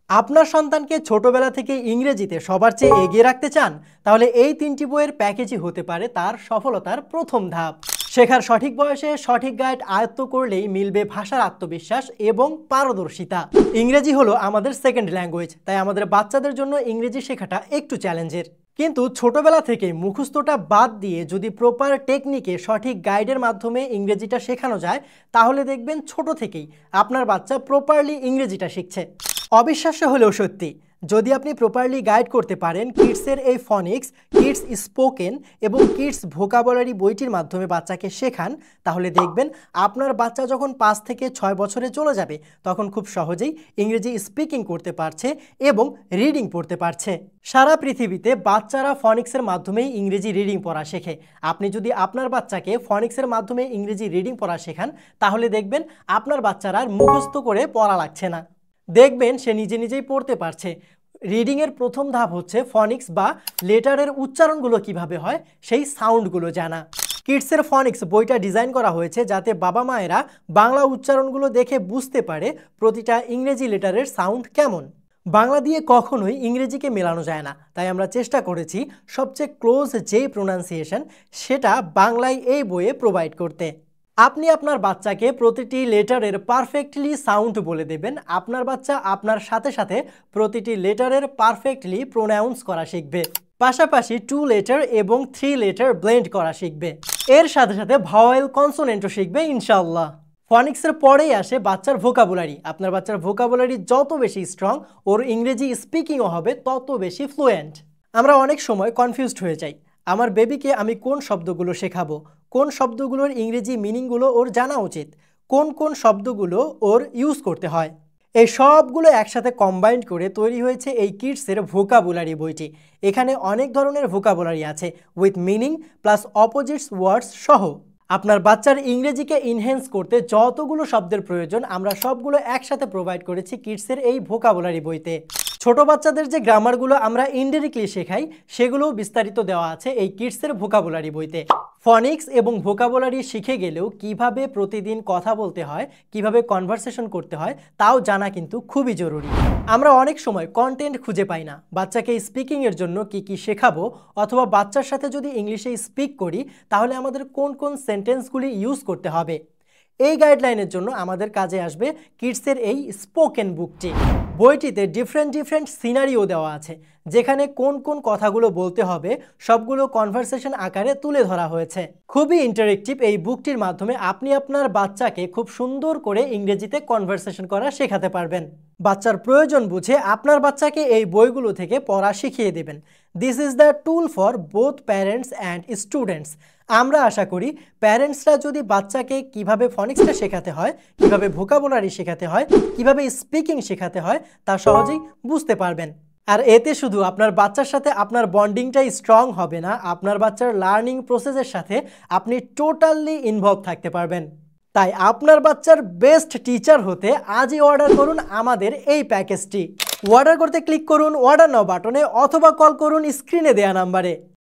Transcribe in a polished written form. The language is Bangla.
আপনার সন্তানকে ছোটবেলা থেকে ইংরেজিতে সবার চেয়ে এগিয়ে রাখতে চান, তাহলে এই 3টি বইয়ের প্যাকেজই হতে পারে তার সফলতার প্রথম ধাপ। শেখার সঠিক বয়সে সঠিক গাইড আয়ত্ত করলেই মিলবে ভাষার আত্মবিশ্বাস এবং পারদর্শিতা। ইংরেজি হলো আমাদের সেকেন্ড ল্যাঙ্গুয়েজ, তাই আমাদের বাচ্চাদের জন্য ইংরেজি শেখাটা একটু চ্যালেঞ্জের। কিন্তু ছোটবেলা থেকে মুখস্থটা বাদ দিয়ে যদি প্রপার টেকনিকে সঠিক গাইডের মাধ্যমে ইংরেজিটা শেখানো যায়, তাহলে দেখবেন ছোট থেকেই আপনার বাচ্চা প্রপারলি ইংরেজিটা শিখছে। অবিশ্বাস্য হলেও সত্যি, যদি আপনি প্রপারলি গাইড করতে পারেন, কিডসের এই ফনিক্স, কিডস স্পোকেন এবং কিডস ভোকাবুলারি বইটির মাধ্যমে বাচ্চাকে শেখান, তাহলে দেখবেন আপনার বাচ্চা যখন 5 থেকে 6 বছরে চলে যাবে, তখন খুব সহজেই ইংরেজি স্পিকিং করতে পারছে এবং রিডিং পড়তে পারছে। সারা পৃথিবীতে বাচ্চারা ফনিক্সের মাধ্যমেই ইংরেজি রিডিং পড়া শেখে। আপনি যদি আপনার বাচ্চাকে ফনিক্সের মাধ্যমে ইংরেজি রিডিং পড়া শেখান, তাহলে দেখবেন আপনার বাচ্চারা আর মুখস্থ করে পড়া লাগছে না, দেখবেন সে নিজে নিজেই পড়তে পারছে। রিডিংয়ের প্রথম ধাপ হচ্ছে ফনিক্স বা লেটারের উচ্চারণগুলো কিভাবে হয় সেই সাউন্ডগুলো জানা। কিডসের ফনিক্স বইটা ডিজাইন করা হয়েছে যাতে বাবা মায়েরা বাংলা উচ্চারণগুলো দেখে বুঝতে পারে প্রতিটা ইংরেজি লেটারের সাউন্ড কেমন। বাংলা দিয়ে কখনোই ইংরেজিকে মেলানো যায় না, তাই আমরা চেষ্টা করেছি সবচেয়ে ক্লোজ যেই প্রোনাউন্সিয়েশন সেটা বাংলায় এই বইয়ে প্রোভাইড করতে। আপনি আপনার বাচ্চাকে প্রতিটি লেটারের পারফেক্টলি সাউন্ড বলে দেবেন, আপনার বাচ্চা আপনার সাথে সাথে প্রতিটি লেটারের পারফেক্টলি প্রোনাউন্স করা শিখবে। পাশাপাশি 2 লেটার এবং 3 লেটার ব্লেন্ড করা শিখবে। এর সাথে সাথে ভাওয়েল কনসোনেন্টও শিখবে ইনশাআল্লাহ। ফনিক্সের পরেই আসে বাচ্চার ভোকাবুলারি। আপনার বাচ্চার ভোকাবুলারি যত বেশি স্ট্রং, ওর ইংরেজি স্পিকিংও হবে তত বেশি ফ্লুয়েন্ট। আমরা অনেক সময় কনফিউজড হয়ে যাই, আমার বেবিকে আমি কোন শব্দগুলো শেখাবো, কোন শব্দগুলোর ইংরেজি মিনিংগুলো ওর জানা উচিত, কোন কোন শব্দগুলো ওর ইউজ করতে হয়। এই সবগুলো একসাথে কম্বাইন্ড করে তৈরি হয়েছে এই কিডসের ভোকাবুলারি বইটি। এখানে অনেক ধরনের ভোকাবুলারি আছে উইথ মিনিং প্লাস অপোজিটস ওয়ার্ডস সহ। আপনার বাচ্চার ইংরেজিকে ইনহ্যান্স করতে যতগুলো শব্দের প্রয়োজন, আমরা সবগুলো একসাথে প্রোভাইড করেছি কিডসের এই ভোকাবুলারি বইতে। ছোট বাচ্চাদের যে গ্রামারগুলো আমরা ইনডিরেক্টলি শেখাই, সেগুলোও বিস্তারিত দেওয়া আছে এই কিডসের ভোকাবুলারি বইতে। ফনিক্স এবং ভোকাবুলারি শিখে গেলেও কিভাবে প্রতিদিন কথা বলতে হয়, কিভাবে কনভারসেশন করতে হয়, তাও জানা কিন্তু খুবই জরুরি। আমরা অনেক সময় কন্টেন্ট খুঁজে পাই না, বাচ্চাকে স্পিকিংয়ের জন্য কি কি শেখাবো, অথবা বাচ্চার সাথে যদি ইংলিশে স্পিক করি তাহলে আমাদের কোন কোন সেন্টেন্সগুলি ইউজ করতে হবে। এই গাইডলাইনের জন্য আমাদের কাজে আসবে কিডসের এই স্পোকেন বুকটি। বইটিতে ডিফারেন্ট সিনারিও দেওয়া আছে, যেখানে কোন কোন কথাগুলো বলতে হবে সবগুলো কনভারসেশন আকারে তুলে ধরা হয়েছে। খুবই ইন্টারেক্টিভ এই বুকটির মাধ্যমে আপনি আপনার বাচ্চাকে খুব সুন্দর করে ইংরেজিতে কনভারসেশন করা শেখাতে পারবেন। বাচ্চার প্রয়োজন বুঝে আপনার বাচ্চাকে এই বইগুলো থেকে পড়া শিখিয়ে দেবেন। This is the tool for both parents and students. আমরা আশা করি প্যারেন্টসরা যদি বাচ্চাকে কিভাবে ফনিক্সটা শেখাতে হয়, কিভাবে ভোকাবুলারি শেখাতে হয়, কিভাবে স্পিকিং শেখাতে হয় তা সহজেই বুঝতে পারবেন। আর এতে শুধু আপনার বাচ্চার সাথে আপনার বন্ডিংটাই স্ট্রং হবে না, আপনার বাচ্চার লার্নিং প্রসেসের সাথে আপনি টোটালি ইনভলভ থাকতে পারবেন। তাই আপনার বাচ্চার বেস্ট টিচার হতে আজই অর্ডার করুন আমাদের এই প্যাকেজটি। অর্ডার করতে ক্লিক করুন অর্ডার নাও বাটনে অথবা কল করুন স্ক্রিনে দেওয়া নাম্বারে।